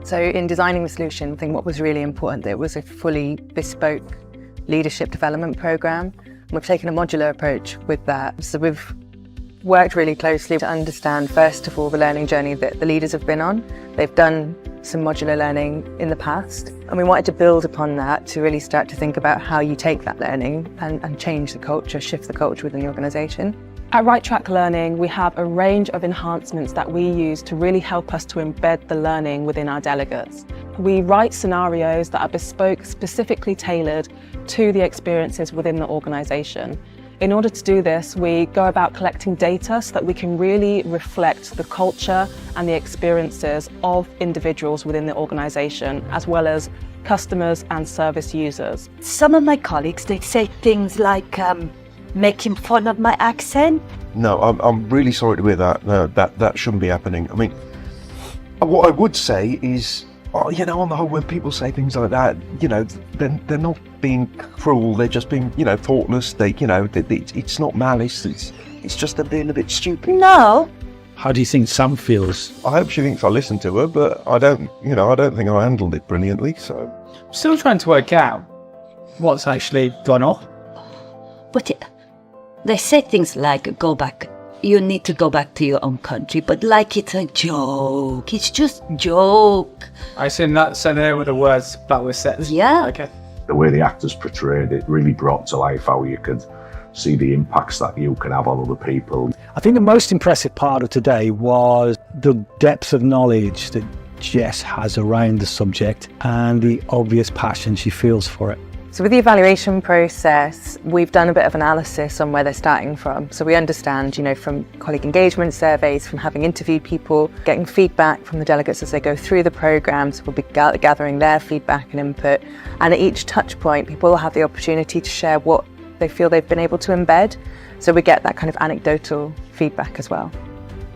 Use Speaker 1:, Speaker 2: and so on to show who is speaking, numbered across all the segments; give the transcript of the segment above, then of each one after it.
Speaker 1: So in designing the solution, I think what was really important, that it was a fully bespoke leadership development program. We've taken a modular approach with that. So we've worked really closely to understand, first of all, the learning journey that the leaders have been on. They've done some modular learning in the past, and we wanted to build upon that to really start to think about how you take that learning and change the culture, shift the culture within the organisation.
Speaker 2: At RightTrack Learning, we have a range of enhancements that we use to really help us to embed the learning within our delegates. We write scenarios that are bespoke, specifically tailored to the experiences within the organisation. In order to do this, we go about collecting data so that we can really reflect the culture and the experiences of individuals within the organisation, as well as customers and service users.
Speaker 3: Some of my colleagues, they say things like making fun of my accent.
Speaker 4: No, I'm really sorry to hear that. No, that shouldn't be happening. I mean, what I would say is, on the whole, when people say things like that, they're not being cruel. They're just being, thoughtless. It's not malice. It's just them being a bit stupid.
Speaker 3: No.
Speaker 5: How do you think Sam feels?
Speaker 4: I hope she thinks I listened to her, but I don't think I handled it brilliantly. So,
Speaker 5: I'm still trying to work out what's actually gone off.
Speaker 3: But they say things like, you need to go back to your own country, but like it's a joke. It's just joke.
Speaker 5: I assume that's there were the words that were said.
Speaker 3: Yeah.
Speaker 5: Okay.
Speaker 6: The way the actors portrayed it really brought to life how you could see the impacts that you can have on other people.
Speaker 7: I think the most impressive part of today was the depth of knowledge that Jess has around the subject and the obvious passion she feels for it.
Speaker 1: So with the evaluation process, we've done a bit of analysis on where they're starting from. So we understand, from colleague engagement surveys, from having interviewed people, getting feedback from the delegates as they go through the programs. We'll be gathering their feedback and input. And at each touch point, people will have the opportunity to share what they feel they've been able to embed. So we get that kind of anecdotal feedback as well.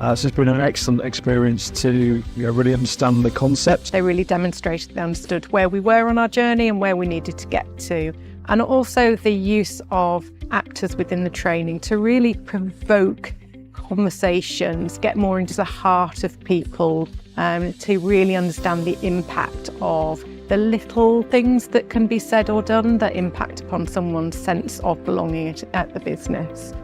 Speaker 7: This has been an excellent experience to really understand the concept.
Speaker 8: They really demonstrated they understood where we were on our journey and where we needed to get to. And also the use of actors within the training to really provoke conversations, get more into the heart of people, to really understand the impact of the little things that can be said or done that impact upon someone's sense of belonging at the business.